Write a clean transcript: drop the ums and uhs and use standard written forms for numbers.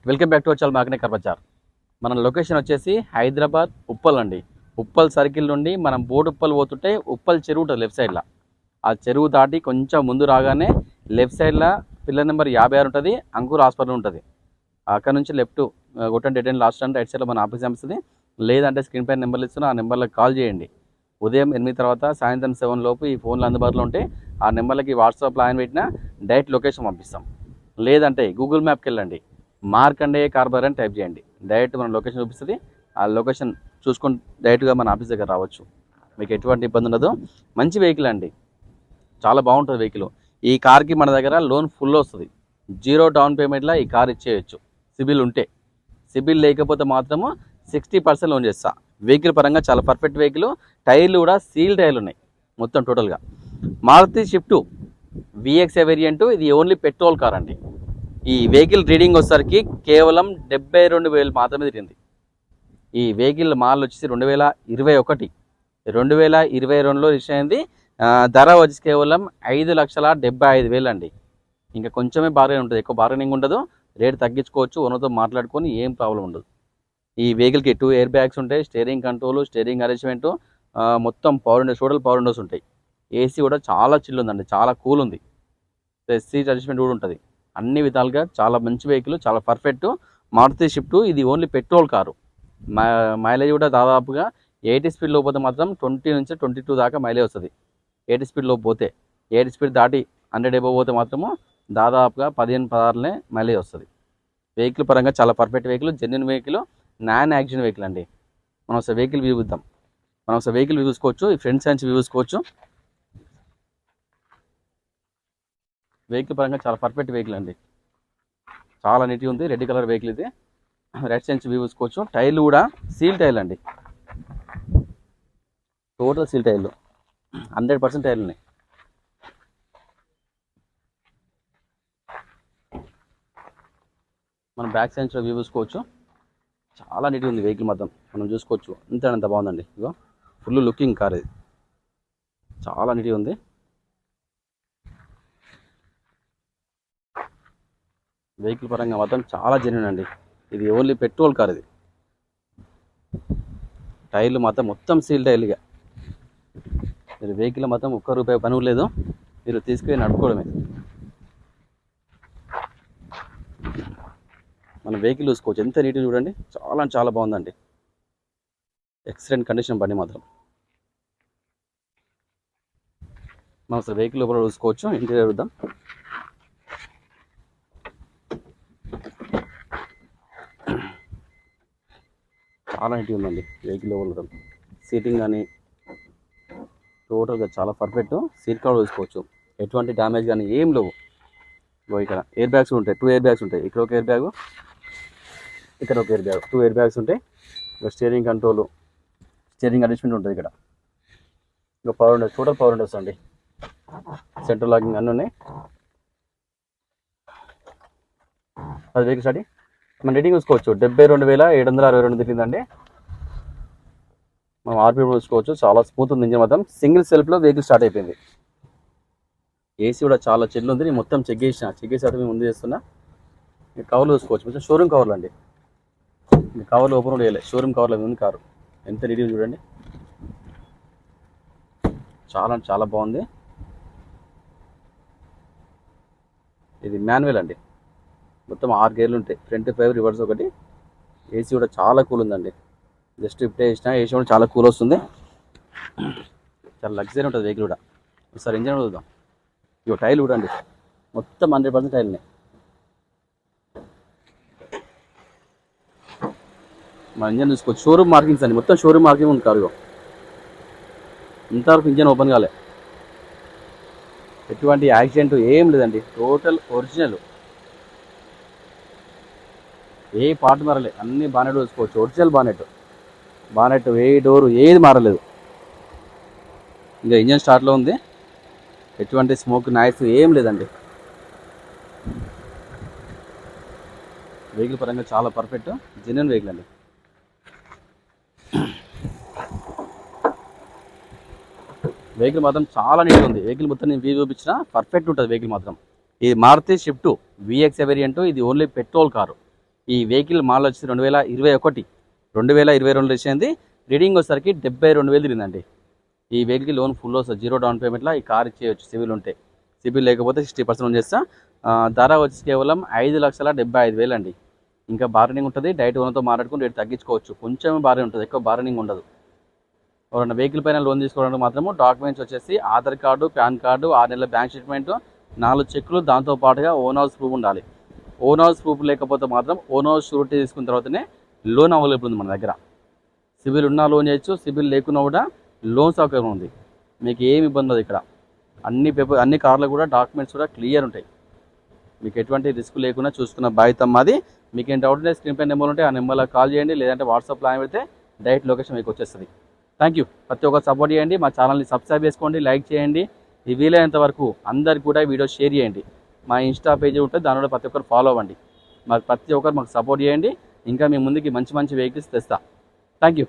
Welcome back to వచ్చాల్ market బజార్. మన లొకేషన్ వచ్చేసి హైదరాబాద్ ఉప్పల్ అండి. ఉప్పల్ సర్కిల్ నుండి మనం బోడుప్పల్ పోతుంటే ఉప్పల్ చెరువు ఉంటుంది లెఫ్ట్ సైడ్లో. ఆ చెరువు దాటి కొంచెం ముందు రాగానే లెఫ్ట్ సైడ్లో పిల్లర్ నెంబర్ 56 ఉంటుంది, అంకుర్ హాస్పిటల్ ఉంటుంది. అక్కడ నుంచి లెఫ్ట్ కొట్టండి, డెడ్ అండ్ లాస్ట్ అంటే రైట్ సైడ్లో మన ఆఫీస్ అనిపిస్తుంది. లేదంటే స్క్రీన్ పైన నెంబర్లు ఇస్తున్నా, ఆ నెంబర్లకు కాల్ చేయండి. ఉదయం 8 తర్వాత సాయంత్రం 7 లోపు ఈ ఫోన్లు అందుబాటులో ఉంటే ఆ నెంబర్లకి వాట్సాప్లో ఆయన పెట్టినా డైరెక్ట్ లొకేషన్ పంపిస్తాం. లేదంటే గూగుల్ మ్యాప్కి వెళ్ళండి, మార్కండే కార్బర్ అని టైప్ చేయండి, డైరెక్ట్ మన లొకేషన్ చూపిస్తుంది. ఆ లొకేషన్ చూసుకొని డైరెక్ట్గా మన ఆఫీస్ దగ్గర రావచ్చు. మీకు ఎటువంటి ఇబ్బంది ఉండదు. మంచి వెహికల్ అండి, చాలా బాగుంటుంది వెహికల్. ఈ కార్కి మన దగ్గర లోన్ ఫుల్ వస్తుంది. 0 డౌన్ పేమెంట్లో ఈ కార్ ఇచ్చేయచ్చు సిబిల్ ఉంటే. సిబిల్ లేకపోతే మాత్రము 60% లోన్ చేస్తా. వెహికల్ పరంగా చాలా పర్ఫెక్ట్ వెహికల్. టైర్లు కూడా సీల్ టైర్లు ఉన్నాయి మొత్తం టోటల్గా. మారుతి షిఫ్ట్ విఎక్స్ వేరియంట్, ఇది ఓన్లీ పెట్రోల్ కార్ అండి. ఈ వెహికల్ రీడింగ్ వచ్చేసరికి కేవలం 72,000 మాత్రమే తిరిగింది. ఈ వెహికల్ మాల్ వచ్చేసి 2021, 2022లో రిజిస్టర్ అయింది. ధర వచ్చి కేవలం 5,75,000 అండి. ఇంకా కొంచెమే బార్గెన్ ఉంటుంది, ఎక్కువ బార్గెనింగ్ ఉండదు. రేట్ తగ్గించుకోవచ్చు, ఓనర్తో మాట్లాడుకొని, ఏం ప్రాబ్లం ఉండదు. ఈ వెహికల్కి 2 ఎయిర్ బ్యాగ్స్ ఉంటాయి, స్టీరింగ్ కంట్రోల్, స్టీరింగ్ అరేంజ్మెంట్, మొత్తం power Windows, total power Windows ఉంటాయి. ఏసీ కూడా చాలా చిల్లు ఉందండి, చాలా కూల్ ఉంది. సీట్ అడ్జస్ట్మెంట్ కూడా ఉంటుంది. అన్ని విధాలుగా చాలా మంచి వెహికల్, చాలా పర్ఫెక్ట్. మారుతి షిఫ్ట్ ఇది ఓన్లీ పెట్రోల్ కారు. మైలేజ్ కూడా దాదాపుగా 80 స్పీడ్లో పోతే మాత్రం 20 నుంచి 22 దాకా మైలేజ్ వస్తుంది. 80 స్పీడ్లో పోతే, 80 స్పీడ్ దాటి 100 ఎబో పోతే మాత్రము దాదాపుగా 15-16 మైలేజ్ వస్తుంది. వెహికల్ పరంగా చాలా perfect vehicle, genuine vehicle, non accident vehicle అండి. మనం ఒకసారి వెహికల్ వ్యూ ఇద్దాం. మనం ఒకసారి వెహికల్ వ్యూ చూసుకోవచ్చు, ఈ ఫ్రంట్ సైడ్ వ్యూ చూసుకోవచ్చు. వెహికల్ పరంగా చాలా పర్ఫెక్ట్ వెహికల్ అండి, చాలా నీట్గా ఉంది. రెడ్ కలర్ వెహికల్ ఇది. రైట్ సైడ్ వ్యూ చూసుకోవచ్చు. టైర్లు కూడా సీల్ టైర్లు అండి, టోటల్ సీల్ టైర్లు, 100% టైర్లు ఉన్నాయి. మనం బ్యాక్ సైడ్ వ్యూ చూసుకోవచ్చు. చాలా నీట్గా ఉంది వెహికల్ మొత్తం, మనం చూసుకోవచ్చు. అంత బాగుందండి. ఇగో ఫుల్ లుకింగ్ కార్ ఇది, చాలా నీట్గా ఉంది. వెహికల్ పరంగా మాత్రం చాలా జెన్యూన్ అండి. ఇది ఓన్లీ పెట్రోల్ కార్ ఇది. టైర్లు మాత్రం మొత్తం సీల్ టైర్లుగా. మీరు వెహికల్ మొత్తం ₹1 పని లేదు, మీరు తీసుకుని నడుపుకోవడమే. మన వెహికల్ చూసుకోవచ్చు, ఎంత నీట్గా చూడండి, చాలా చాలా బాగుందండి. ఎక్సలెంట్ కండిషన్ బండి మాత్రం. మనం అసలు వెహికల్ లోపల చూసుకోవచ్చు, ఇంటీరియర్ చూద్దాం. చాలా నీట్గా ఉందండి వెహికల్ లోపల. సీటింగ్ కానీ టోటల్గా చాలా పర్ఫెక్ట్. సీట్ కవర్ చూసుకోవచ్చు, ఎటువంటి డ్యామేజ్ కానీ ఏం లేవు. ఇక్కడ ఎయిర్ బ్యాగ్స్ ఉంటాయి, 2 ఎయిర్ బ్యాగ్స్ ఉంటాయి. ఇక్కడ ఒక ఎయిర్ బ్యాగ్, ఇక్కడ ఒక ఎయిర్ బ్యాగ్, 2 ఎయిర్ బ్యాగ్స్ ఉంటాయి. ఇక్కడ స్టీరింగ్ కంట్రోల్, స్టీరింగ్ అడ్జస్ట్మెంట్ ఉంటుంది. ఇక్కడ ఇంకా power Windows, total power Windows అండి. సెంట్రల్ లాకింగ్ అన్నీ ఉన్నాయి. అది వెహికల్ స్టార్ట్. మనం రేటింగ్ చూసుకోవచ్చు, 72,762 తిరిగిందండి. మనం ఆర్పిఎం చూసుకోవచ్చు, చాలా స్మూత్ ఉంది ఇంజిన్ మొత్తం. సింగిల్ సెల్ఫ్లో వెహికల్ స్టార్ట్ అయిపోయింది. ఏసీ కూడా చాలా చిల్లు ఉంది. మొత్తం చెక్ చేసి ముందు చేస్తున్నా. ఈ కవర్లు చూసుకోవచ్చు, కొంచెం షోరూమ్ కవర్లు అండి. ఈ కవర్లు ఓపెన్ కూడా చేయలేదు, షోరూమ్ కవర్లో ఉంది కారు. ఎంత నీట్గా చూడండి, చాలా చాలా బాగుంది. ఇది మాన్యువల్ అండి, మొత్తం 6 గేర్లు ఉంటాయి, ఫ్రంట్ 5, రివర్స్ 1. ఏసీ కూడా చాలా కూల్ ఉందండి. జస్ట్ ఇప్పుడే వేసినా, ఏసీ కూడా చాలా కూల్ వస్తుంది. చాలా లగ్జరీ ఉంటుంది వెహికల్ కూడా. ఒకసారి ఇంజన్ చూద్దాం. ఇవి టైర్లు కూడా అండి, మొత్తం 100% టైర్లున్నాయి. మన ఇంజన్ చూసుకోవచ్చు, షోరూమ్ మార్కింగ్స్ అండి, మొత్తం షోరూమ్ మార్కింగ్ ఉంది కారు. ఇంతవరకు ఇంజన్ ఓపెన్ కాలే, ఎటువంటి యాక్సిడెంట్ ఏం లేదండి, టోటల్ ఒరిజినల్. ఏ పార్ట్ మారలేదు, అన్ని బానెట్ చూసుకోవచ్చు, ఒరిజినల్ బానెట్ ఏ డోరు ఏది మారలేదు. ఇంకా ఇంజన్ స్టార్ట్లో ఉంది, ఎటువంటి స్మోక్ నాయిస్ ఏం లేదండి. వెహికల్ పరంగా చాలా పర్ఫెక్ట్, జెన్యూన్ వెహికల్ అండి. వెహికల్ మాత్రం చాలా నీట్గా ఉంది. వెహికల్ మొత్తం నేను వ్యూ చూపించిన పర్ఫెక్ట్ ఉంటుంది వెహికల్ మాత్రం. ఇది మారుతి షిఫ్ట్ విఎక్స్ వేరియంట్, ఇది ఓన్లీ పెట్రోల్ కారు. ఈ వెహికల్ మోడల్ వచ్చేసి 2021 2022 రిజిస్టర్ అయింది. రీడింగ్ వచ్చేసరికి 72,000 తిరిగిందండి. ఈ వెహికల్కి లోన్ ఫుల్ వస్తుంది, 0 డౌన్ పేమెంట్లో ఈ కార్ ఇచ్చేయచ్చు సివిల్ ఉంటే. సివిల్ లేకపోతే 60% లోన్ చేస్తా. ధర వచ్చి కేవలం 5,75,000 అండి. ఇంకా బార్గెనింగ్ ఉంటుంది, డైరెక్ట్ ఓనర్తో మాట్లాడుకుని రేటు తగ్గించుకోవచ్చు. కొంచెం బార్గెనింగ్ ఉంటుంది, ఎక్కువ బార్గెనింగ్ ఉండదు. ఎవరైనా వెహికల్ పైన లోన్ తీసుకోవడానికి మాత్రము డాక్యుమెంట్స్ వచ్చేసి ఆధార్ కార్డు, పాన్ కార్డు, 6 నెలల బ్యాంక్ స్టేట్మెంట్, 4 చెక్కులు, దాంతోపాటుగా ఓన్ హౌస్ ప్రూఫ్ ఉండాలి. ఓన్ హౌస్ ప్రూఫ్ లేకపోతే మాత్రం ఓన్ హౌస్ షూరిటీ తీసుకున్న తర్వాతనే లోన్ అవైలబుల్ ఉంది మన దగ్గర. సిబిల్ ఉన్నా లోన్ చేయొచ్చు, సిబిల్ లేకున్నా కూడా లోన్ సౌకర్యం ఉంది. మీకు ఏమి ఇబ్బంది లేదు ఇక్కడ. అన్ని కార్లు కూడా డాక్యుమెంట్స్ కూడా క్లియర్ ఉంటాయి. మీకు ఎటువంటి రిస్క్ లేకుండా చూసుకున్న బాధ్యత మాది. మీకు ఏం డౌట్ ఉంటే స్క్రీన్ పై నెంబర్ ఉంటే ఆ నెంబర్లో కాల్ చేయండి, లేదంటే వాట్సాప్లో ఆయన పెడితే డైరెక్ట్ లొకేషన్ మీకు వచ్చేస్తుంది. Thank you. ప్రతి ఒక్కరు సపోర్ట్ చేయండి, మా ఛానల్ని సబ్స్క్రైబ్ చేసుకోండి, లైక్ చేయండి. ఈ వీలైనంత వరకు అందరికి కూడా వీడియో షేర్ చేయండి. మా ఇన్స్టా పేజీ ఉంటుంది, దానిలో ప్రతి ఒక్కరు ఫాలో అవ్వండి. ప్రతి ఒక్కరు మాకు సపోర్ట్ చేయండి. ఇంకా మీ ముందుకి మంచి మంచి వెహికల్స్ తెస్తా. Thank you.